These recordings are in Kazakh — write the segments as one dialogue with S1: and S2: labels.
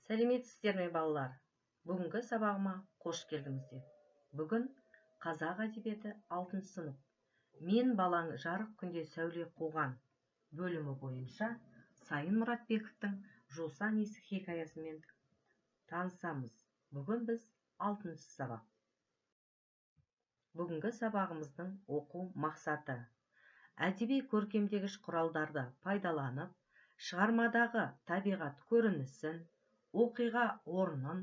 S1: Сәлеметсіздер ме балалар? Бүгінгі сабағыма қош келдіңіздер. Бүгін қазақ әдебиеті 6 сынып. Мен балаң жарық күнде сәуле қуған бөлімі бойынша Сайын Мұратбековтің Жусан иісі хикаясымен танысамыз. Бүгін біз 6 сабақ. Бүгінгі сабағымыздың оқу мақсаты: әдеби көркемдегіш құралдарды пайдаланып, шығармадағы табиғат көрінісін, оқиға орнын,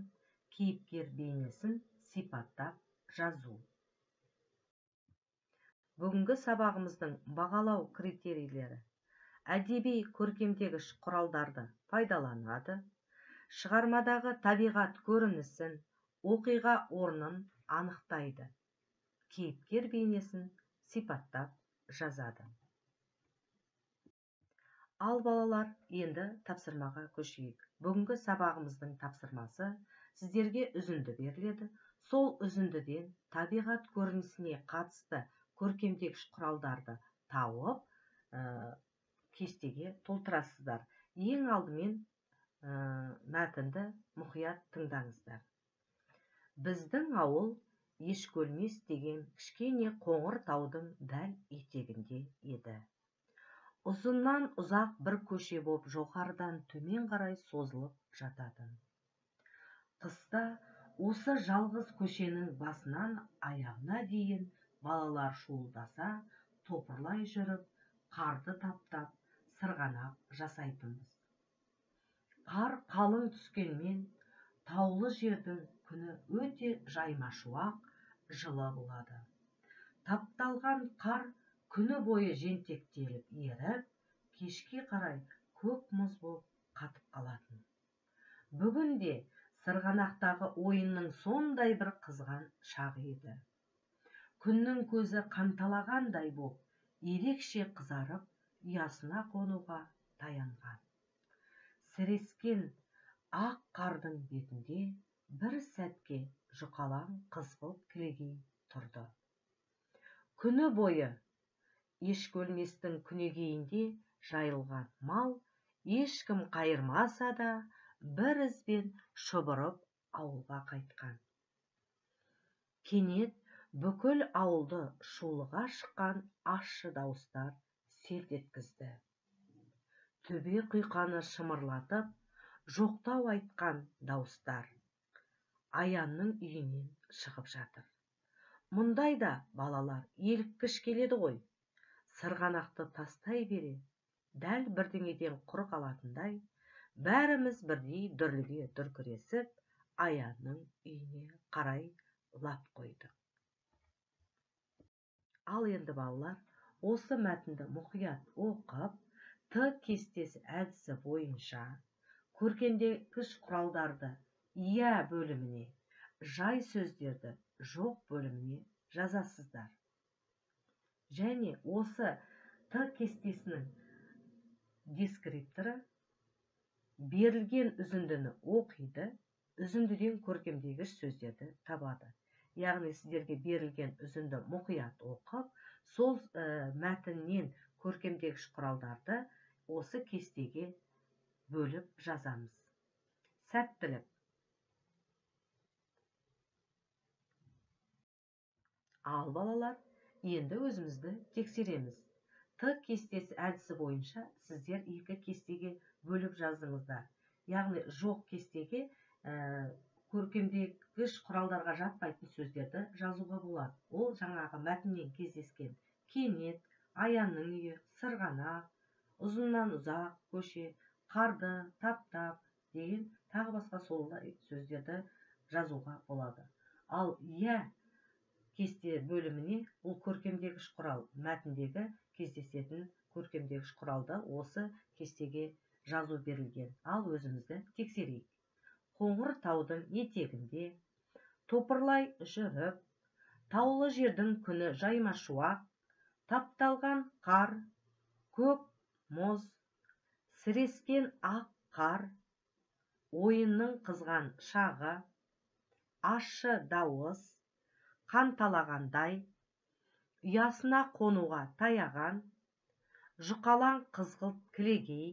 S1: кейіпкер бейнесін сипаттап жазу. Бүгінгі сабағымыздың бағалау критерийлері: әдеби көркемдегіш құралдарды пайдаланады, шығармадағы табиғат көрінісін, оқиға орнын анықтайды, кейіпкер бейнесін сипаттап жазады. Ал балалар, енді тапсырмаға көшейік. Бүгінгі сабағымыздың тапсырмасы: сіздерге үзінді беріледі. Сол үзіндіден табиғат көрінісіне қатысты көркемдегіш құралдарды тауып, кестеге толтырасыздар. Ең алдымен мәтінді мұқият тыңдаңыздар. Біздің ауыл Ешкөлмес деген кішкене қоңыр таудың дәл етегінде еді. Ұзыннан ұзақ бір көше боп жоғарыдан төмен қарай созылып жататын. Қыста осы жалғыз көшенің басынан аяғына дейін балалар шуылдаса, топырлай жүріп, қарды таптап, сырғанақ жасайтынбыз. Қар қалың түскенмен таулы жердің күні өте жаймашуақ, жылы болады. Тапталған қар күні бойы жентектеліп еріп, кешке қарай көк мұз боп қатып қалатын. Бүгінде сырғанақтағы ойынның сондай бір қызған шағы еді. Күннің көзі қанталағандай боп, ерекше қызарып, ұясына қонуға таянған. Сірескен ақ қардың бетінде бір сәтке жұқалаң қызғылт кілегей тұрды. Күні бойы Ешкөлместің күнегейінде жайылған мал ешкім қайырмаса да бір ізбен шұбырып ауылға қайтқан. Кенет бүкіл ауылды шулыға шыққан ащы дауыстар селт еткізді. Төбе құйқаны шымырлатып, жоқтау айтқан дауыстар Аянның үйінен шығып жатыр. Мұндайда балалар еліккіш келеді ғой. Сырғанақты тастай бере, дәл бірдеңеден құр қалатындай, бәріміз бірдей дүрліге дүркіресіп, Аянның үйіне қарай лап қойдық. Ал енді балалар, осы мәтінді мұқият оқып, Т кестесі әдісі бойынша көркемдегіш құралдарды иә бөліміне, жай сөздерді жоқ бөліміне жазасыздар. Және осы Т кестесінің дескрипторы берілген үзіндіні оқиды, үзіндіден көркемдегіш сөздерді табады. Яғни сіздерге берілген үзінді мұқият оқып, сол мәтіннен көркемдегіш құралдарды осы кестеге бөліп жазамыз. Сәттілік! Ал балалар, енді өзімізді тексереміз. Т кестесі әдісі бойынша сіздер екі кестеге бөліп жаздыңыздар. Яғни жоқ кестеге көркемдегіш құралдарға жатпайтын сөздерді жазуға болады. Ол жаңағы мәтіннен кездескен кенет, Аянның үйі, сырғанақ, ұзыннан ұзақ көше, қарды таптап деген тағы басқа солай сөздерді жазуға болады. Ал иә кесте бөліміне ол көркемдегіш құрал, мәтіндегі кездесетін көркемдегіш құралды осы кестеге жазу берілген. Ал өзімізді тексерейік. Қоңыр таудың етегінде топырлай жүріп, таулы жердің күні жаймашуақ, тапталған қар, көк мұз, сірескен ақ қар, ойынның қызған шағы, ащы дауыс, қанталағандай, ұясына қонуға таяған, жұқалаң қызғылт кілегей,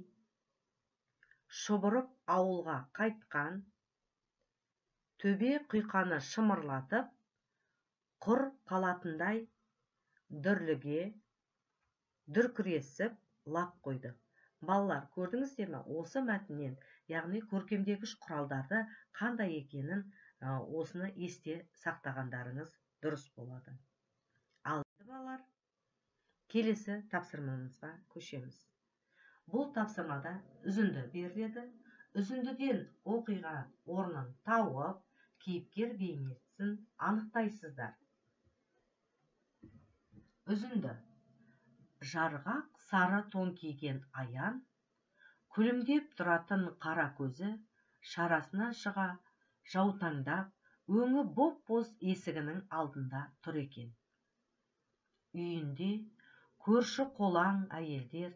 S1: шұбырып ауылға қайтқан, төбе құйқаны шымырлатып, құр қалатындай дүрліге дүркіресіп лап қойды. Балалар, көрдіңіздер ме? Осы мәтіннен, яғни көркемдегіш құралдарды қандай екенін осыны есте сақтағандарыңыз дұрыс болады. Ал балалар, келесі тапсырмамызға көшеміз. Бұл тапсырмада үзінді беріледі. Үзіндіден оқиға орнын тауып, кейіпкер бейнесін анықтайсыздар. Үзінді. Жарғақ сары тон киген Аян, күлімдеп тұратын қара көзі шарасынан шыға жаутаңдап, өңі боп-боз есігінің алдында тұр екен. Үйінде көрші қолаң әйелдер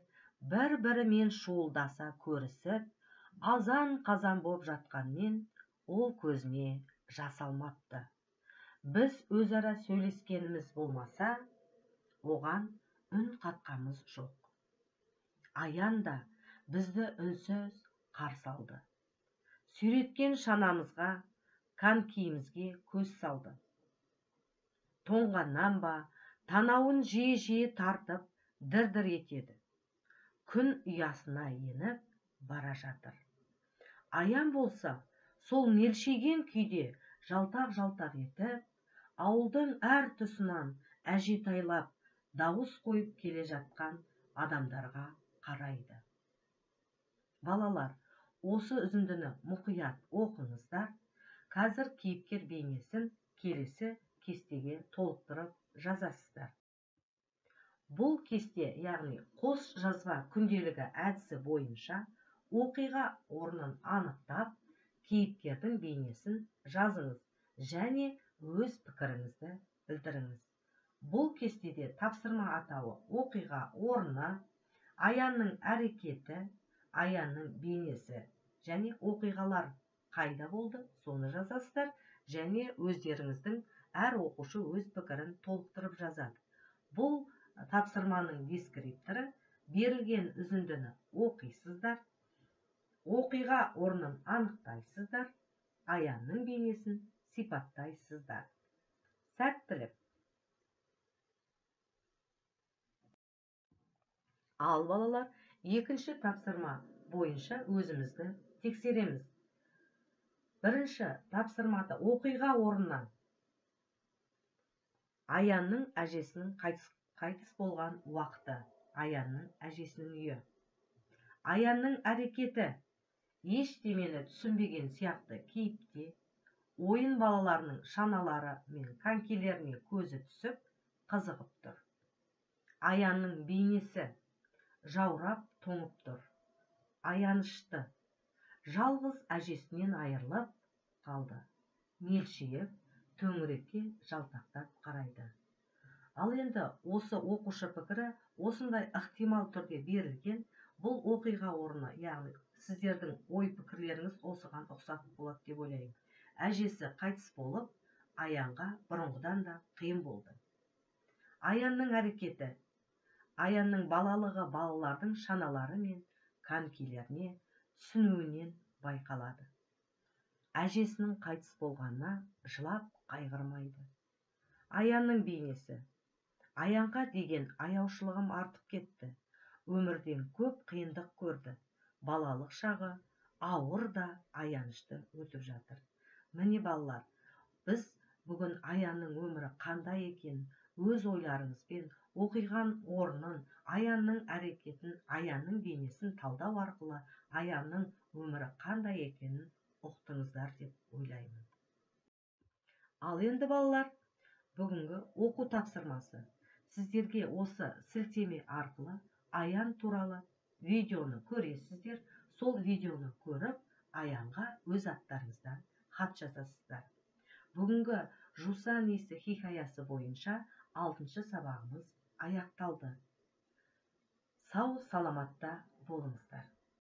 S1: бір-бірімен шуылдаса көрісіп, азан-қазан боп жатқанмен, ол көзіне жас алмапты. Біз өзара сөйлескеніміз болмаса, оған үн қатқамыз жоқ. Аян да бізді үнсіз қарсы алды. Сүйреткен шанамызға, конькиімізге көз салды. Тоңғаннан ба, танауын жиі-жиі тартып, дір-дір етеді. Күн ұясына еніп бара жатыр. Аян болса, сол мелшиген күйде жалтақ-жалтақ етіп, ауылдың әр тұсынан әжетайлап дауыс қойып келе жатқан адамдарға қарайды. Балалар, осы үзіндіні мұқият оқыңыздар. Қазір кейіпкер бейнесін келесі кестеге толықтырып жазасыздар. Бұл кесте, яғни қос жазба күнделігі әдісі бойынша оқиға орнын анықтап, кейіпкердің бейнесін жазыңыз және өз пікіріңізді білдіріңіз. Бұл кестеде тапсырма атауы оқиға орны, Аянның әрекеті, Аянның бейнесі және оқиғалар қайда болды, соны жазасыздар және өздеріңіздің әр оқушы өз пікірін толықтырып жазады. Бұл тапсырманың дескрипторы, берілген үзіндіні оқисыздар, оқиға орнын анықтайсыздар, Аянның бейнесін сипаттайсыздар. Сәттілік. Ал балалар, екінші тапсырма бойынша өзімізді тексереміз. Бірінші тапсырмада оқиға орнынан Аянның әжесінің қайтыс болған уақыты, Аянның әжесінің үйі. Аянның әрекеті ештемені түсінбеген сияқты кейіпте, ойын балаларының шаналары мен конькилеріне көзі түсіп, қызығып тұр. Аянның бейнесі жаурап тоңып тұр. Аянышты, жалғыз әжесінен айырылып қалды. Мелшиіп, төңірекке жалтақтап қарайды. Ал енді осы оқушы пікірі осындай ықтимал түрде берілген. Бұл оқиға орны, яғни сіздердің ой пікірлеріңіз осыған ұқсас болады деп ойлаймын. Әжесі қайтыс болып, Аянға бұрынғыдан да қиын болды. Аянның әрекеті, Аянның балалығы балалардың шаналары мен конькилеріне түсінуінен байқалады. Әжесінің қайтыс болғанына жылап қайғырмайды. Аянның бейнесі. Аянға деген аяушылығым артып кетті. Өмірден көп қиындық көрді. Балалық шағы ауыр да аянышты өтіп жатыр. Міне балалар, біз бүгін Аянның өмірі қандай екен, өз ойларыңызбен оқиған орнын, Аянның әрекетін, Аянның бейнесін талдау арқылы Аянның өмірі қандай екенін ұқтыңыздар деп ойлаймын. Ал енді балалар, бүгінгі оқу тапсырмасы. Сіздерге осы сілтеме арқылы Аян туралы видеоны көресіздер. Сол видеоны көріп, Аянға өз аттарыңыздан хат жазасыздар. Бүгінгі Жусан иісі хикаясы бойынша 6-шы сабағымыз аяқталды. Сау саламатта болыңыздар.